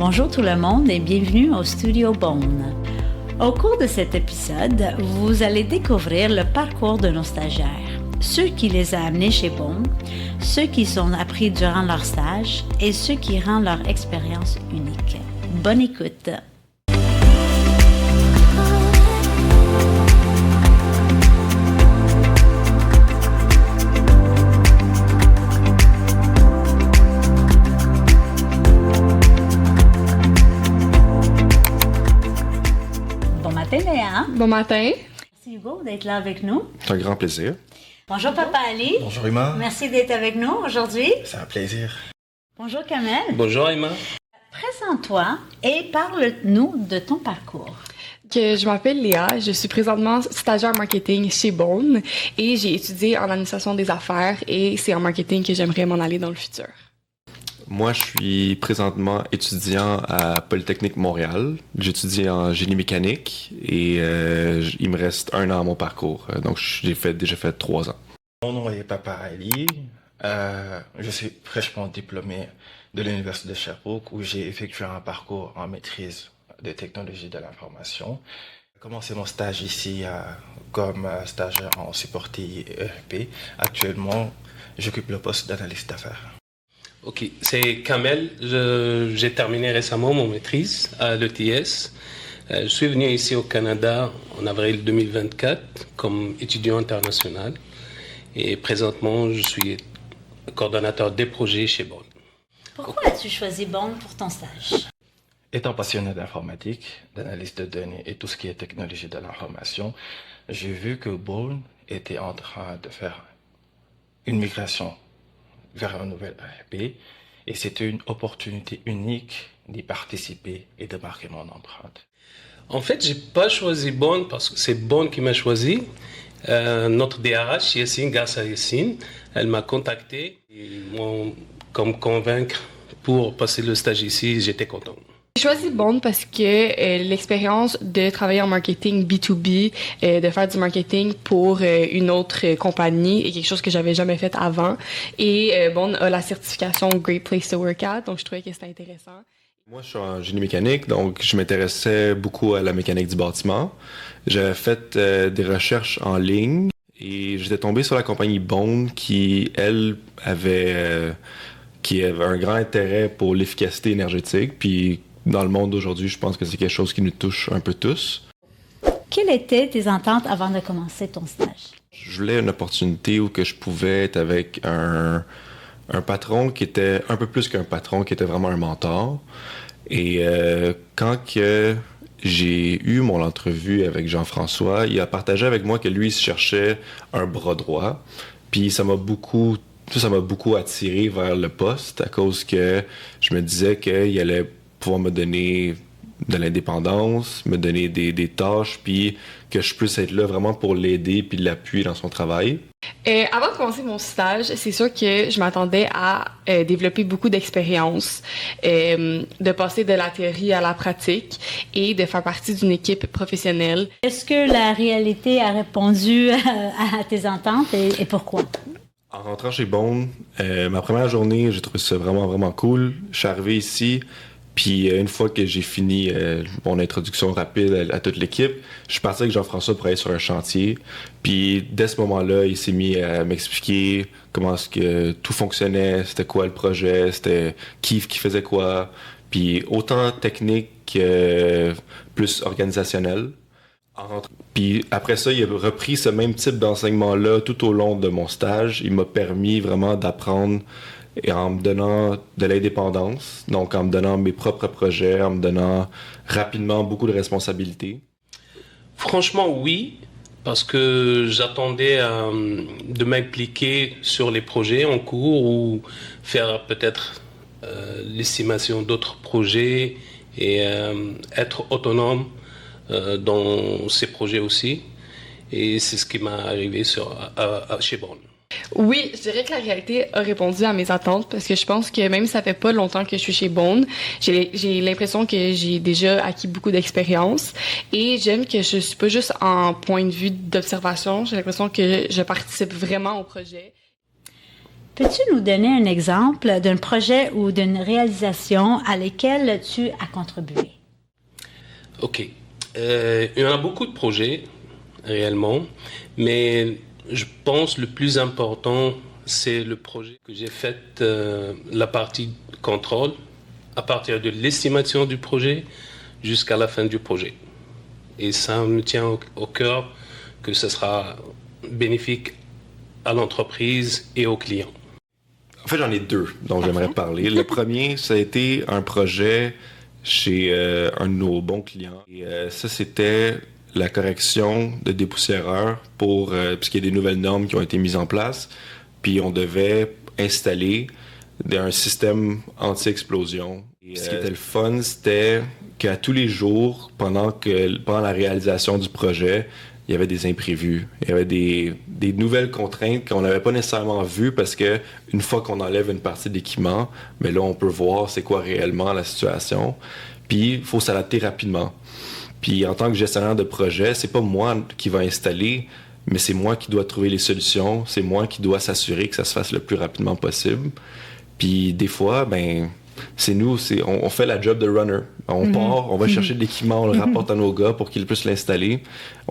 Bonjour tout le monde et bienvenue au Studio Bone. Au cours de cet épisode, vous allez découvrir le parcours de nos stagiaires, ceux qui les a amenés chez Bone, ceux qui sont appris durant leur stage et ceux qui rendent leur expérience unique. Bonne écoute! Léa. Bon matin. Merci Hugo d'être là avec nous. C'est un grand plaisir. Bonjour Papa Ali. Bonjour Emma. Merci d'être avec nous aujourd'hui. C'est un plaisir. Bonjour Kamel. Bonjour Emma. Présente-toi et parle-nous de ton parcours. Je m'appelle Léa, je suis présentement stagiaire marketing chez Bone et j'ai étudié en administration des affaires et c'est en marketing que j'aimerais m'en aller dans le futur. Moi, je suis présentement étudiant à Polytechnique Montréal. J'étudie en génie mécanique et il me reste 1 an à mon parcours. Donc, j'ai déjà fait 3 ans. Mon nom est Papa Ali. Je suis fraîchement diplômé de l'Université de Sherbrooke où j'ai effectué un parcours en maîtrise de technologie de l'information. J'ai commencé mon stage ici comme stagiaire en support TI ERP. Actuellement, j'occupe le poste d'analyste d'affaires. Ok, c'est Kamel. J'ai terminé récemment mon maîtrise à l'ETS. Je suis venu ici au Canada en avril 2024 comme étudiant international. Et présentement, je suis coordonnateur des projets chez Bone. Pourquoi as-tu choisi Bone pour ton stage? Étant passionné d'informatique, d'analyse de données et tout ce qui est technologie de l'information, j'ai vu que Bone était en train de faire une migration vers un nouvel ERP et c'était une opportunité unique d'y participer et de marquer mon empreinte. En fait, j'ai pas choisi Bone parce que c'est Bone qui m'a choisi. Notre DRH, Yessine, grâce à Yessine, elle m'a contacté et m'ont comme convaincre pour passer le stage ici. J'étais content. J'ai choisi Bone parce que l'expérience de travailler en marketing B2B, de faire du marketing pour une autre compagnie est quelque chose que j'avais jamais fait avant. Et Bone a la certification Great Place to Work At, donc je trouvais que c'était intéressant. Moi, je suis en génie mécanique, donc je m'intéressais beaucoup à la mécanique du bâtiment. J'avais fait des recherches en ligne et j'étais tombé sur la compagnie Bone qui, elle, avait un grand intérêt pour l'efficacité énergétique. Puis dans le monde d'aujourd'hui, je pense que c'est quelque chose qui nous touche un peu tous. Quelles étaient tes attentes avant de commencer ton stage? Je voulais une opportunité où que je pouvais être avec un patron qui était un peu plus qu'un patron, qui était vraiment un mentor. Et quand que j'ai eu mon entrevue avec Jean-François, il a partagé avec moi que lui, il cherchait un bras droit. Puis ça m'a beaucoup attiré vers le poste à cause que je me disais qu'il allait pouvoir me donner de l'indépendance, me donner des tâches, puis que je puisse être là vraiment pour l'aider puis l'appuyer dans son travail. Avant de commencer mon stage, c'est sûr que je m'attendais à développer beaucoup d'expérience, de passer de la théorie à la pratique et de faire partie d'une équipe professionnelle. Est-ce que la réalité a répondu à tes attentes et pourquoi? En rentrant chez Bone, ma première journée, j'ai trouvé ça vraiment, vraiment cool. Je suis arrivé ici, puis une fois que j'ai fini mon introduction rapide à toute l'équipe, je suis parti avec Jean-François pour aller sur un chantier. Puis dès ce moment-là, il s'est mis à m'expliquer comment est-ce que tout fonctionnait, c'était quoi le projet, c'était qui faisait quoi. Puis autant technique que plus organisationnel. Puis après ça, il a repris ce même type d'enseignement-là tout au long de mon stage. Il m'a permis vraiment d'apprendre et en me donnant de l'indépendance, donc en me donnant mes propres projets, en me donnant rapidement beaucoup de responsabilités. Franchement, oui, parce que j'attendais de m'impliquer sur les projets en cours ou faire peut-être l'estimation d'autres projets et être autonome dans ces projets aussi. Et c'est ce qui m'est arrivé chez Bone. Oui, je dirais que la réalité a répondu à mes attentes parce que je pense que même si ça fait pas longtemps que je suis chez Bone, j'ai l'impression que j'ai déjà acquis beaucoup d'expérience et j'aime que je suis pas juste en point de vue d'observation, j'ai l'impression que je participe vraiment au projet. Peux-tu nous donner un exemple d'un projet ou d'une réalisation à laquelle tu as contribué? OK. Il y en a beaucoup de projets, réellement, mais je pense le plus important, c'est le projet que j'ai fait, la partie contrôle, à partir de l'estimation du projet jusqu'à la fin du projet. Et ça me tient au cœur que ce sera bénéfique à l'entreprise et aux clients. En fait, j'en ai deux dont j'aimerais parler. Le premier, ça a été un projet chez un de nos bons clients. Et ça, c'était la correction de dépoussiéreurs puisqu'il y a des nouvelles normes qui ont été mises en place. Puis on devait installer un système anti-explosion. Et, ce qui était le fun, c'était qu'à tous les jours, pendant la réalisation du projet, il y avait des imprévus. Il y avait des nouvelles contraintes qu'on n'avait pas nécessairement vues parce que une fois qu'on enlève une partie de l'équipement, mais là, on peut voir c'est quoi réellement la situation. Puis, il faut s'adapter rapidement. Puis, en tant que gestionnaire de projet, c'est pas moi qui va installer, mais c'est moi qui dois trouver les solutions. C'est moi qui dois s'assurer que ça se fasse le plus rapidement possible. Puis, des fois, c'est nous, on fait la job de runner. On part, on va chercher de l'équipement, on le rapporte à nos gars pour qu'ils puissent l'installer.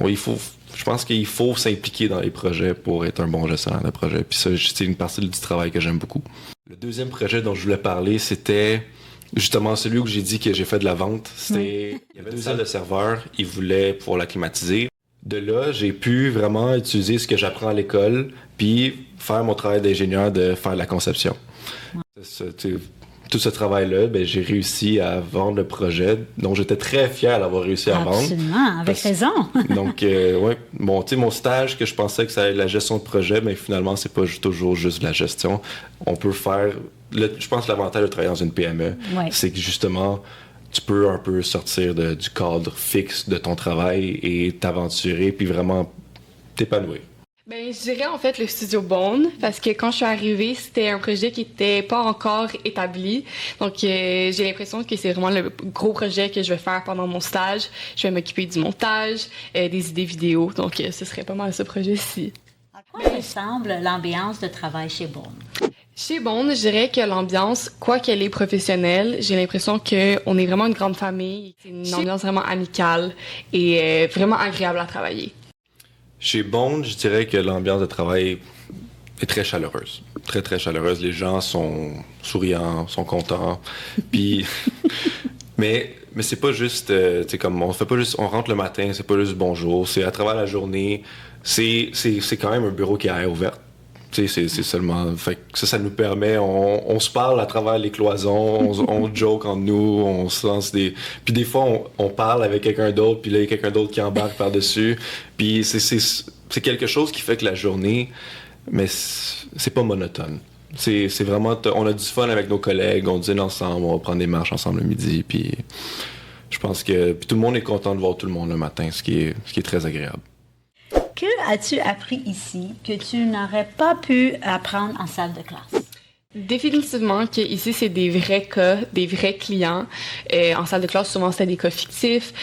Je pense qu'il faut s'impliquer dans les projets pour être un bon gestionnaire de projet. Puis ça, c'est une partie du travail que j'aime beaucoup. Le deuxième projet dont je voulais parler, c'était justement celui où j'ai dit que j'ai fait de la vente. Il y avait 2 salles de serveurs, ils voulaient pouvoir la climatiser. De là, j'ai pu vraiment utiliser ce que j'apprends à l'école, puis faire mon travail d'ingénieur de faire de la conception. Tout ce travail-là, j'ai réussi à vendre le projet, dont j'étais très fier d'avoir réussi à vendre. Absolument, avec raison. Donc, mon stage, que je pensais que ça allait être la gestion de projet, mais finalement, c'est pas toujours juste de la gestion. On peut faire... je pense que l'avantage de travailler dans une PME, c'est que justement, tu peux un peu sortir du cadre fixe de ton travail et t'aventurer, puis vraiment t'épanouir. Je dirais en fait le Studio Bone, parce que quand je suis arrivée, c'était un projet qui était pas encore établi. Donc, j'ai l'impression que c'est vraiment le gros projet que je vais faire pendant mon stage. Je vais m'occuper du montage, des idées vidéo. Donc, ce serait pas mal ce projet-ci. À quoi ressemble l'ambiance de travail chez Bone? Chez Bone, je dirais que l'ambiance, quoi qu'elle est professionnelle, j'ai l'impression qu'on est vraiment une grande famille. C'est une ambiance vraiment amicale et vraiment agréable à travailler. Chez Bone, je dirais que l'ambiance de travail est très chaleureuse. Très, très chaleureuse. Les gens sont souriants, sont contents. Puis, mais c'est pas juste, comme on fait pas juste, on rentre le matin, c'est pas juste bonjour. C'est à travers la journée. C'est quand même un bureau qui est ouvert. C'est seulement... Fait que ça nous permet... On se parle à travers les cloisons, on joke entre nous, on se lance des... Puis des fois, on parle avec quelqu'un d'autre, puis là, il y a quelqu'un d'autre qui embarque par-dessus. Puis c'est quelque chose qui fait que la journée, mais c'est pas monotone. C'est vraiment... On a du fun avec nos collègues, on dîne ensemble, on va prendre des marches ensemble le midi, puis je pense que... Puis tout le monde est content de voir tout le monde le matin, ce qui est très agréable. Que as-tu appris ici que tu n'aurais pas pu apprendre en salle de classe? Définitivement que ici c'est des vrais cas, des vrais clients. En salle de classe, souvent c'était des cas fictifs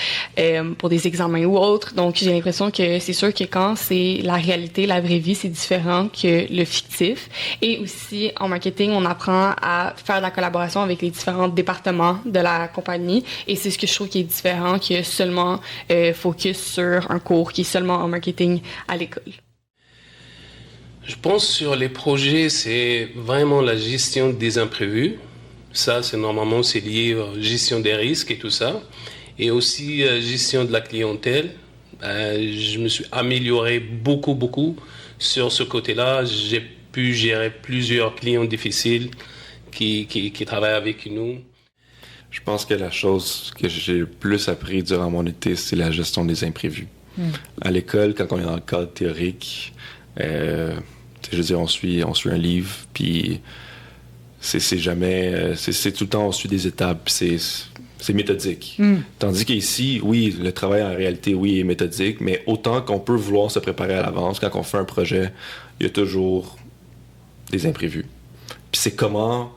pour des examens ou autres. Donc j'ai l'impression que c'est sûr que quand c'est la réalité, la vraie vie, c'est différent que le fictif. Et aussi en marketing, on apprend à faire de la collaboration avec les différents départements de la compagnie. Et c'est ce que je trouve qui est différent que seulement focus sur un cours qui est seulement en marketing à l'école. Je pense sur les projets, c'est vraiment la gestion des imprévus. Ça, c'est lié à la gestion des risques et tout ça. Et aussi gestion de la clientèle. Je me suis amélioré beaucoup sur ce côté-là. J'ai pu gérer plusieurs clients difficiles qui travaillent avec nous. Je pense que la chose que j'ai le plus appris durant mon été, c'est la gestion des imprévus. À l'école, quand on est dans le cadre théorique, je veux dire, on suit un livre, puis c'est jamais... C'est tout le temps, on suit des étapes, puis c'est méthodique. Tandis qu'ici, oui, le travail en réalité, oui, est méthodique, mais autant qu'on peut vouloir se préparer à l'avance, quand on fait un projet, il y a toujours des imprévus. Puis c'est comment...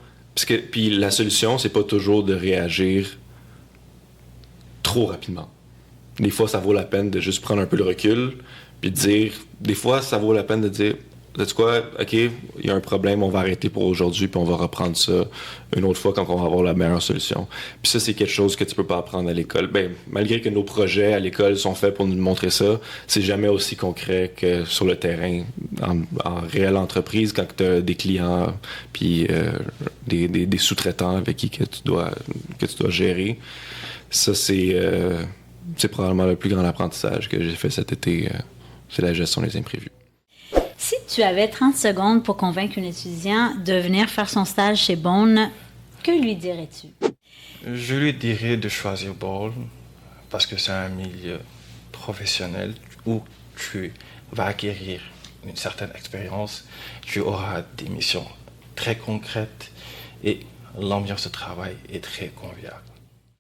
Puis la solution, c'est pas toujours de réagir trop rapidement. Des fois, ça vaut la peine de juste prendre un peu de recul, puis de dire... Des fois, ça vaut la peine de dire... sais quoi, OK, il y a un problème, on va arrêter pour aujourd'hui, puis on va reprendre ça une autre fois quand on va avoir la meilleure solution. Puis ça, c'est quelque chose que tu peux pas apprendre à l'école. Ben, malgré que nos projets à l'école sont faits pour nous montrer ça, c'est jamais aussi concret que sur le terrain, en réelle entreprise, quand tu as des clients, puis des sous-traitants avec qui que tu dois gérer. Ça, c'est probablement le plus grand apprentissage que j'ai fait cet été, c'est la gestion des imprévus. Si tu avais 30 secondes pour convaincre un étudiant de venir faire son stage chez Bone, que lui dirais-tu? Je lui dirais de choisir Bone parce que c'est un milieu professionnel où tu vas acquérir une certaine expérience, tu auras des missions très concrètes et l'ambiance de travail est très conviviale.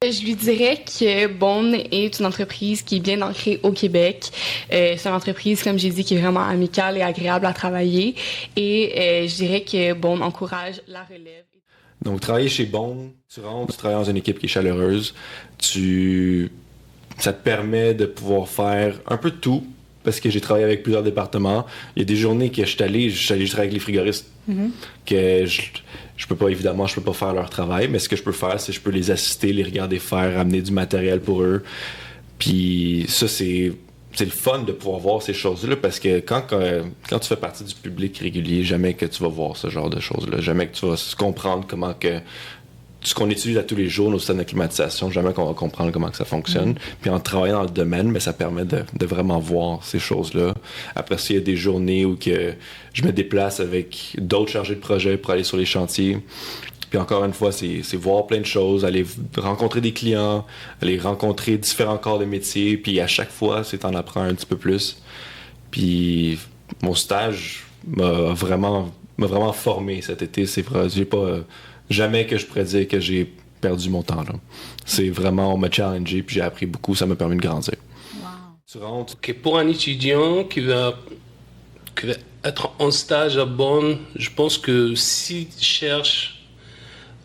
Je lui dirais que Bone est une entreprise qui est bien ancrée au Québec. C'est une entreprise, comme j'ai dit, qui est vraiment amicale et agréable à travailler. Et je dirais que Bone encourage la relève. Donc, travailler chez Bone, tu rentres, tu travailles dans une équipe qui est chaleureuse. Ça te permet de pouvoir faire un peu de tout. Parce que j'ai travaillé avec plusieurs départements. Il y a des journées que je suis allé travailler avec les frigoristes. Que je peux pas, évidemment, je peux pas faire leur travail, mais ce que je peux faire, c'est que je peux les assister, les regarder faire, amener du matériel pour eux. Puis ça, c'est le fun de pouvoir voir ces choses-là, parce que quand tu fais partie du public régulier, jamais que tu vas voir ce genre de choses-là. Jamais que tu vas comprendre comment que ce qu'on utilise à tous les jours, nos systèmes de climatisation, jamais qu'on va comprendre comment que ça fonctionne. Puis en travaillant dans le domaine, mais ça permet de vraiment voir ces choses-là. Après ça, il y a des journées où que je me déplace avec d'autres chargés de projet pour aller sur les chantiers. Puis encore une fois, c'est voir plein de choses, aller rencontrer des clients, aller rencontrer différents corps de métier. Puis à chaque fois, c'est en apprends un petit peu plus. Puis mon stage m'a vraiment formé cet été. C'est vrai, j'ai pas... Jamais que je pourrais dire que j'ai perdu mon temps là. C'est vraiment, on m'a challengé puis j'ai appris beaucoup, ça m'a permis de grandir. Wow. Tu rentres. Okay, pour un étudiant qui va être en stage à Bonn, je pense que s'il cherche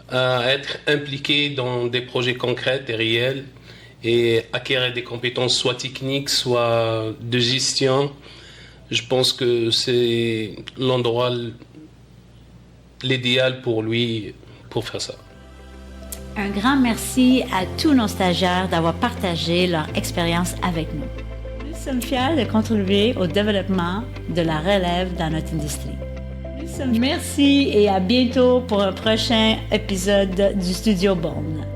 à être impliqué dans des projets concrets et réels et acquérir des compétences soit techniques, soit de gestion, je pense que c'est l'endroit l'idéal pour lui pour faire ça. Un grand merci à tous nos stagiaires d'avoir partagé leur expérience avec nous. Nous sommes fiers de contribuer au développement de la relève dans notre industrie. Merci et à bientôt pour un prochain épisode du Studio Bone.